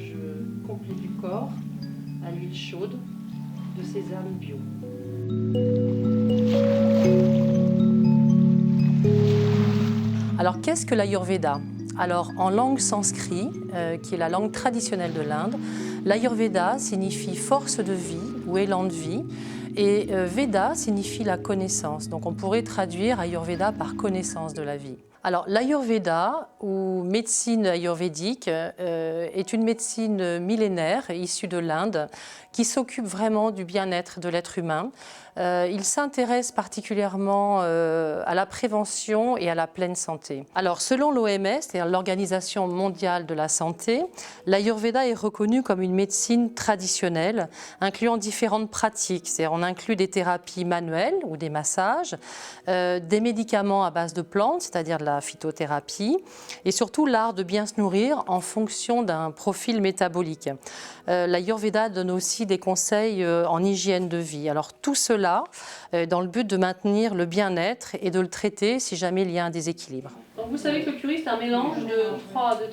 massage complet du corps à l'huile chaude de sésame bio. Alors, qu'est-ce que l'Ayurveda? Alors, en langue sanskrit, qui est la langue traditionnelle de l'Inde, l'Ayurveda signifie force de vie ou élan de vie, et Veda signifie la connaissance. Donc, on pourrait traduire Ayurveda par connaissance de la vie. Alors, l'Ayurveda, ou médecine ayurvédique, est une médecine millénaire issue de l'Inde qui s'occupe vraiment du bien-être de l'être humain. Il s'intéresse particulièrement à la prévention et à la pleine santé. Alors, selon l'OMS, c'est-à-dire l'Organisation mondiale de la santé, l'Ayurveda est reconnue comme une médecine traditionnelle, incluant différentes pratiques. C'est-à-dire, on inclut des thérapies manuelles ou des massages, des médicaments à base de plantes, c'est-à-dire de la phytothérapie, et surtout l'art de bien se nourrir en fonction d'un profil métabolique. L'Ayurveda donne aussi des conseils en hygiène de vie. Alors tout cela dans le but de maintenir le bien-être et de le traiter si jamais il y a un déséquilibre. Donc vous savez que le curry c'est un mélange de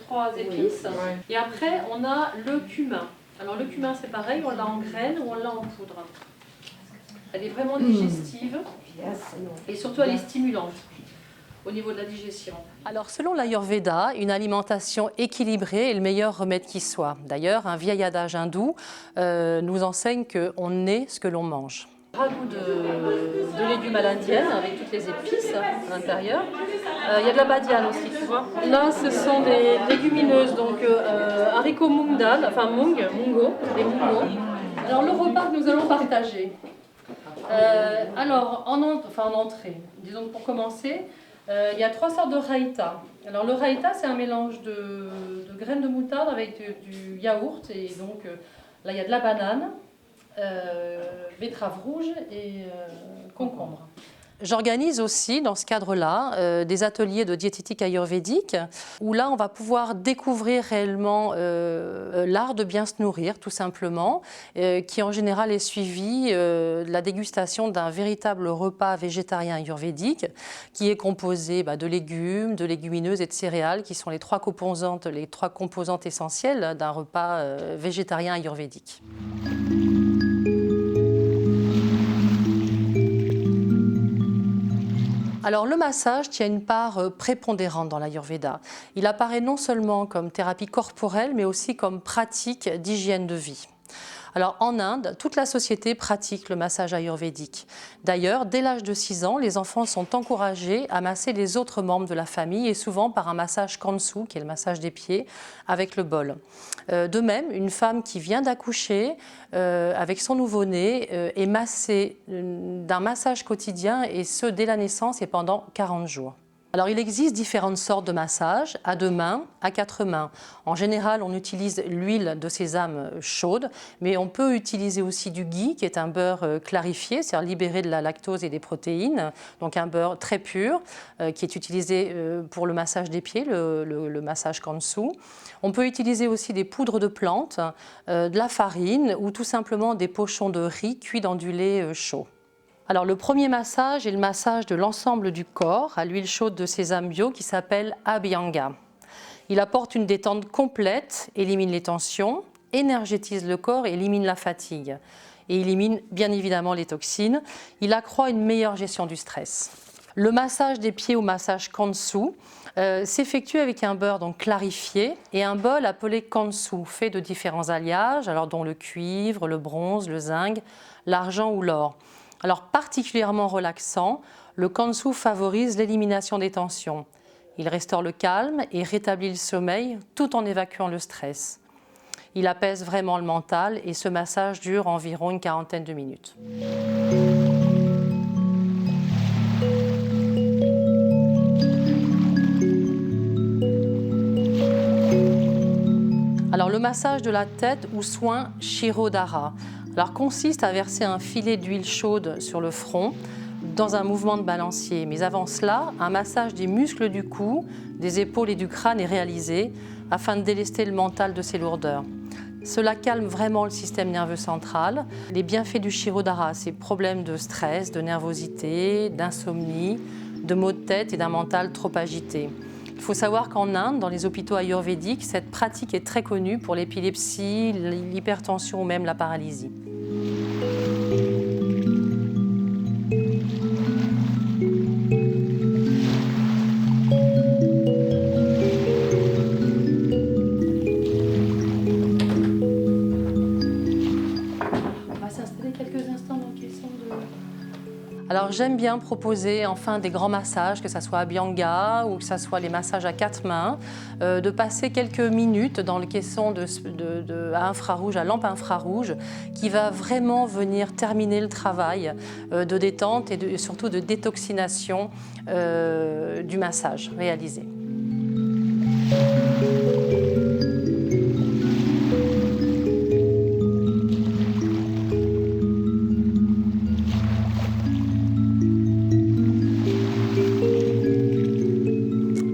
trois épices. Ouais. Et après on a le cumin. Alors le cumin c'est pareil, on l'a en graines ou on l'a en poudre. Elle est vraiment digestive et surtout elle est stimulante au niveau de la digestion. Alors selon l'Ayurveda, une alimentation équilibrée est le meilleur remède qui soit. D'ailleurs, un vieil adage hindou nous enseigne qu'on est ce que l'on mange. Ragoût de légumes à l'indienne avec toutes les épices à l'intérieur. Il y a de la badiane aussi, tu vois. Là, ce sont des légumineuses, donc haricots mung dal, enfin mungo, les mungo. Alors le repas que nous allons partager. Alors en entrée, disons que pour commencer, il y a 3 sortes de raïta. Alors le raïta, c'est un mélange de graines de moutarde avec du yaourt. Et donc là, il y a de la banane, betterave rouge et concombre. J'organise aussi, dans ce cadre-là, des ateliers de diététique ayurvédique où là, on va pouvoir découvrir réellement l'art de bien se nourrir, tout simplement, qui en général est suivi de la dégustation d'un véritable repas végétarien ayurvédique qui est composé de légumes, de légumineuses et de céréales, qui sont les trois composantes essentielles d'un repas végétarien ayurvédique. Alors le massage tient une part prépondérante dans l'Ayurveda. Il apparaît non seulement comme thérapie corporelle, mais aussi comme pratique d'hygiène de vie. Alors en Inde, toute la société pratique le massage ayurvédique. D'ailleurs, dès l'âge de 6 ans, les enfants sont encouragés à masser les autres membres de la famille et souvent par un massage kansu, qui est le massage des pieds, avec le bol. De même, une femme qui vient d'accoucher avec son nouveau-né est massée d'un massage quotidien et ce dès la naissance et pendant 40 jours. Alors il existe différentes sortes de massages, à 2 mains, à 4 mains. En général, on utilise l'huile de sésame chaude, mais on peut utiliser aussi du ghee, qui est un beurre clarifié, c'est-à-dire libéré de la lactose et des protéines, donc un beurre très pur, qui est utilisé pour le massage des pieds, le massage kansu. On peut utiliser aussi des poudres de plantes, de la farine ou tout simplement des pochons de riz cuits dans du lait chaud. Alors le premier massage est le massage de l'ensemble du corps à l'huile chaude de sésame bio qui s'appelle Abhyanga. Il apporte une détente complète, élimine les tensions, énergétise le corps et élimine la fatigue. Et élimine bien évidemment les toxines. Il accroît une meilleure gestion du stress. Le massage des pieds ou massage kansu s'effectue avec un beurre donc clarifié et un bol appelé kansu fait de différents alliages, alors dont le cuivre, le bronze, le zinc, l'argent ou l'or. Alors particulièrement relaxant, le kansu favorise l'élimination des tensions. Il restaure le calme et rétablit le sommeil tout en évacuant le stress. Il apaise vraiment le mental et ce massage dure environ une quarantaine de minutes. Alors le massage de la tête ou soin Shirodhara consiste à verser un filet d'huile chaude sur le front dans un mouvement de balancier. Mais avant cela, un massage des muscles du cou, des épaules et du crâne est réalisé afin de délester le mental de ses lourdeurs. Cela calme vraiment le système nerveux central. Les bienfaits du Shirodhara, c'est problèmes de stress, de nervosité, d'insomnie, de maux de tête et d'un mental trop agité. Il faut savoir qu'en Inde, dans les hôpitaux ayurvédiques, cette pratique est très connue pour l'épilepsie, l'hypertension ou même la paralysie. On va s'installer quelques instants dans le caisson de... Alors j'aime bien proposer enfin des grands massages, que ce soit Abhyanga ou que ce soit les massages à 4 mains, de passer quelques minutes dans le caisson à infrarouge, à lampe infrarouge, qui va vraiment venir terminer le travail de détente et surtout de détoxination du massage réalisé.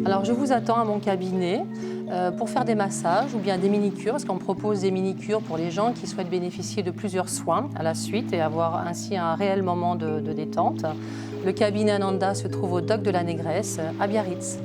Alors je vous attends à mon cabinet pour faire des massages ou bien des mini-cures, parce qu'on propose des mini-cures pour les gens qui souhaitent bénéficier de plusieurs soins à la suite et avoir ainsi un réel moment de détente. Le cabinet Ananda se trouve au Dock de la Négresse à Biarritz.